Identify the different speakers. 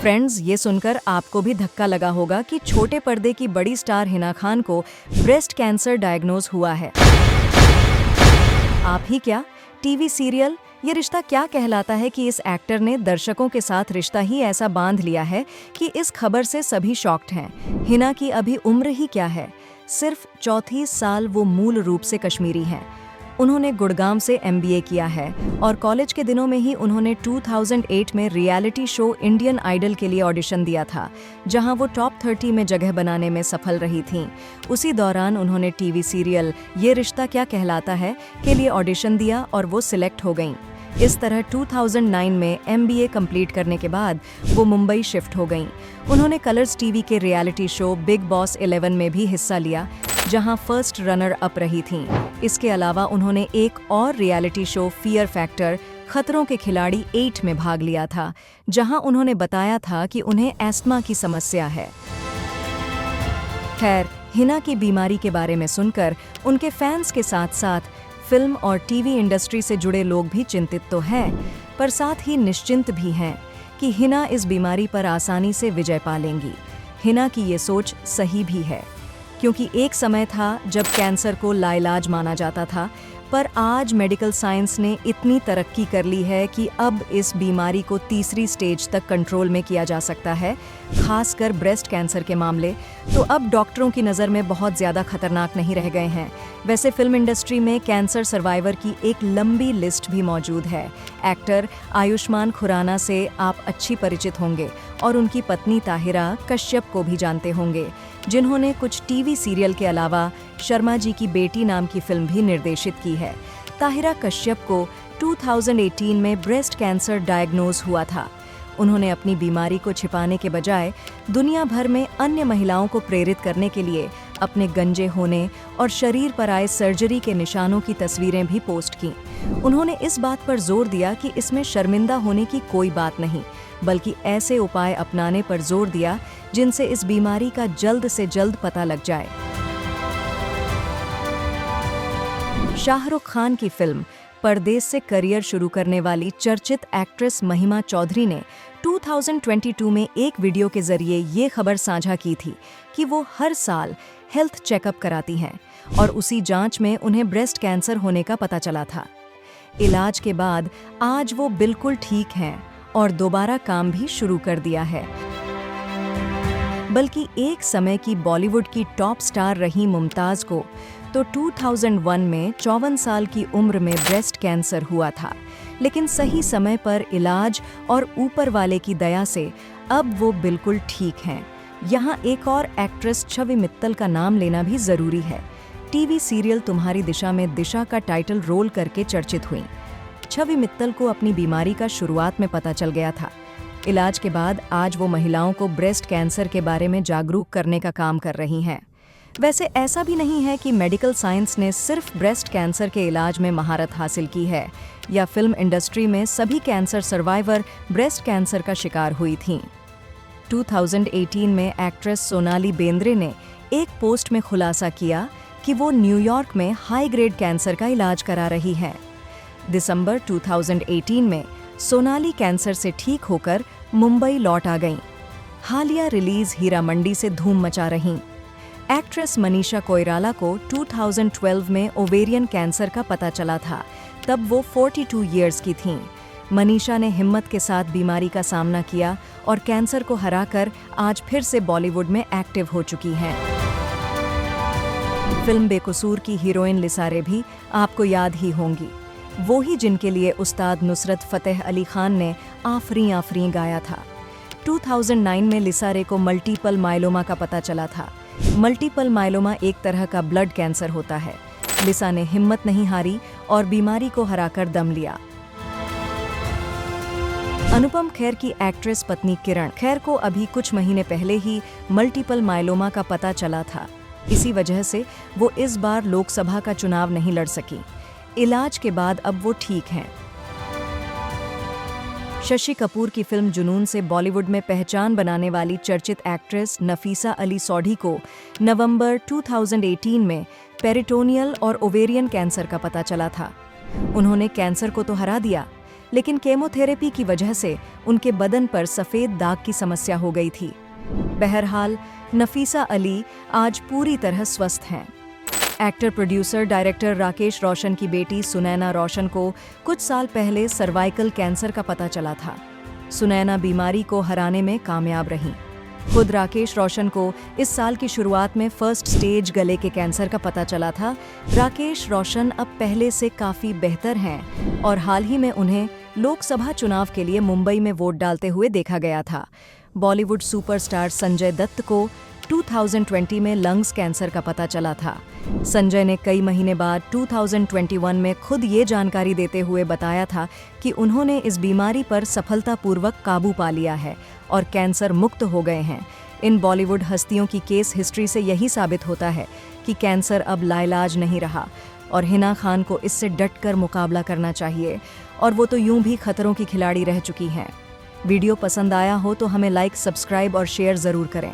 Speaker 1: Friends, ये सुनकर आपको भी धक्का लगा होगा कि छोटे पर्दे की बड़ी स्टार हिना खान को ब्रेस्ट कैंसर डायग्नोज हुआ है। आप ही क्या, टीवी सीरियल ये रिश्ता क्या कहलाता है कि इस एक्टर ने दर्शकों के साथ रिश्ता ही ऐसा बांध लिया है कि इस खबर से सभी शॉक्ड हैं। हिना की अभी उम्र ही क्या है, सिर्फ 34 साल। वो मूल रूप से कश्मीरी हैं। उन्होंने गुड़गांव से MBA किया है और कॉलेज के दिनों में ही उन्होंने 2008 में रियलिटी शो इंडियन आइडल के लिए ऑडिशन दिया था, जहां वो टॉप 30 में जगह बनाने में सफल रही थीं। उसी दौरान उन्होंने टीवी सीरियल ये रिश्ता क्या कहलाता है के लिए ऑडिशन दिया और वो सिलेक्ट हो गईं। इस तरह 2009 में MBA कंप्लीट करने के बाद वो मुंबई शिफ्ट हो गईं। उन्होंने कलर्स टीवी के रियलिटी शो बिग बॉस 11 में भी हिस्सा लिया, जहां फर्स्ट रनर अप रही थीं। इसके अलावा उन्होंने एक और रियलिटी शो फियर फैक्टर खतरों के खिलाड़ी 8 में भाग लिया था, जहां उन्होंने बताया था कि उन्हें एस्थमा की समस्या है। खैर, हिना की बीमारी के बारे में सुनकर उनके फैंस के साथ साथ फिल्म और टीवी इंडस्ट्री से जुड़े लोग भी चिंतित तो हैं, पर साथ ही निश्चिंत भी हैं कि हिना इस बीमारी पर आसानी से विजय पा लेंगी। हिना की ये सोच सही भी है, क्योंकि एक समय था जब कैंसर को लाइलाज माना जाता था, पर आज मेडिकल साइंस ने इतनी तरक्की कर ली है कि अब इस बीमारी को तीसरी स्टेज तक कंट्रोल में किया जा सकता है। खासकर ब्रेस्ट कैंसर के मामले तो अब डॉक्टरों की नज़र में बहुत ज़्यादा खतरनाक नहीं रह गए हैं। वैसे फिल्म इंडस्ट्री में कैंसर सर्वाइवर की एक लंबी लिस्ट भी मौजूद है। एक्टर आयुष्मान खुराना से आप अच्छी परिचित होंगे और उनकी पत्नी ताहिरा कश्यप को भी जानते होंगे, जिन्होंने कुछ टीवी सीरियल के अलावा शर्मा जी की बेटी नाम की फिल्म भी निर्देशित की है। ताहिरा कश्यप को 2018 में ब्रेस्ट कैंसर डायग्नोज हुआ था। उन्होंने अपनी बीमारी को छिपाने के बजाय दुनिया भर में अन्य महिलाओं को प्रेरित करने के लिए अपने गंजे होने और शरीर पर आए सर्जरी के निशानों की तस्वीरें भी पोस्ट की। उन्होंने इस बात पर जोर दिया कि इसमें शर्मिंदा होने की कोई बात नहीं, बल्कि ऐसे उपाय अपनाने पर जोर दिया जिनसे इस बीमारी का जल्द से जल्द पता लग जाए। शाहरुख खान की फिल्म परदेस से करियर शुरू करने वाली चर्चित एक्ट्रेस महिमा चौधरी ने 2022 में एक वीडियो के जरिए ये खबर साझा की थी कि वो हर साल हेल्थ चेकअप कराती हैं और उसी जांच में उन्हें ब्रेस्ट कैंसर होने का पता चला था। इलाज के बाद आज वो बिल्कुल ठीक हैं और दोबारा काम भी शुरू कर दिया है। बल्कि एक समय की बॉलीवुड की टॉप स्टार रही मुमताज को तो 2001 में 54 साल की उम्र में ब्रेस्ट कैंसर हुआ था, लेकिन सही समय पर इलाज और ऊपर वाले की दया से अब वो बिल्कुल ठीक हैं। यहाँ एक और एक्ट्रेस छवि मित्तल का नाम लेना भी जरूरी है। टीवी सीरियल तुम्हारी दिशा में दिशा का टाइटल रोल करके चर्चित हुई। छवि मित्तल को अपनी बीमारी का शुरुआत में पता चल गया था। इलाज के बाद आज वो महिलाओं को ब्रेस्ट कैंसर के बारे में जागरूक करने का काम कर रही हैं। वैसे ऐसा भी नहीं है कि मेडिकल साइंस ने सिर्फ ब्रेस्ट कैंसर के इलाज में महारत हासिल की है या फिल्म इंडस्ट्री में सभी कैंसर सर्वाइवर ब्रेस्ट कैंसर का शिकार हुई थीं। 2018 में एक्ट्रेस सोनाली बेंद्रे ने एक पोस्ट में खुलासा किया कि वो न्यूयॉर्क में हाई ग्रेड कैंसर का इलाज करा रही हैं। दिसंबर 2018 में सोनाली कैंसर से ठीक होकर मुंबई लौट आ गईं। हालिया रिलीज हीरा मंडी से धूम मचा रहीं। एक्ट्रेस मनीषा कोइराला को 2012 में ओवेरियन कैंसर का पता चला था, तब वो 42 इयर्स की थीं। मनीषा ने हिम्मत के साथ बीमारी का सामना किया और कैंसर को हराकर आज फिर से बॉलीवुड में एक्टिव हो चुकी हैं। फिल्म बेकसूर की हीरोइन लिसारे भी आपको याद ही होंगी, वो ही जिनके लिए उस्ताद नुसरत फतेह अली खान ने आफरी आफरी गाया था। 2009 में लिसारे को मल्टीपल माइलोमा का पता चला था। मल्टीपल माइलोमा एक तरह का ब्लड कैंसर होता है। लिसा ने हिम्मत नहीं हारी और बीमारी को हराकर दम लिया। अनुपम खेर की एक्ट्रेस पत्नी किरण खेर को अभी कुछ महीने पहले ही मल्टीपल माइलोमा का पता चला था। इसी वजह से वो इस बार लोकसभा का चुनाव नहीं लड़ सकी। इलाज के बाद अब वो ठीक हैं। शशि कपूर की फिल्म जुनून से बॉलीवुड में पहचान बनाने वाली चर्चित एक्ट्रेस नफीसा अली सौढ़ी को नवंबर 2018 में पेरिटोनियल और ओवेरियन कैंसर का पता चला था। उन्होंने कैंसर को तो हरा दिया, लेकिन केमोथेरेपी की वजह से उनके बदन पर सफ़ेद दाग की समस्या हो गई थी। बहरहाल, नफीसा अली आज पूरी तरह स्वस्थ हैं। Actor producer director Rakesh Roshan की बेटी सुनैना रोशन को कुछ साल पहले सर्वाइकल कैंसर का पता चला था। सुनैना बीमारी को हराने में कामयाब रहीं। खुद राकेश रोशन को इस साल की शुरुआत में फर्स्ट स्टेज गले के कैंसर का पता चला था। राकेश रोशन अब पहले से काफ़ी बेहतर हैं और हाल ही में उन्हें लोकसभा चुनाव के लिए मुंबई में वोट डालते हुए देखा गया था। बॉलीवुड सुपरस्टार संजय दत्त को 2020 में लंग्स कैंसर का पता चला था। संजय ने कई महीने बाद 2021 में खुद ये जानकारी देते हुए बताया था कि उन्होंने इस बीमारी पर सफलतापूर्वक काबू पा लिया है और कैंसर मुक्त हो गए हैं। इन बॉलीवुड हस्तियों की केस हिस्ट्री से यही साबित होता है कि कैंसर अब लाइलाज नहीं रहा और हिना खान को इससे डटकर मुकाबला करना चाहिए, और वो तो यूं भी खतरों की खिलाड़ी रह चुकी हैं। वीडियो पसंद आया हो तो हमें लाइक, सब्सक्राइब और शेयर ज़रूर करें।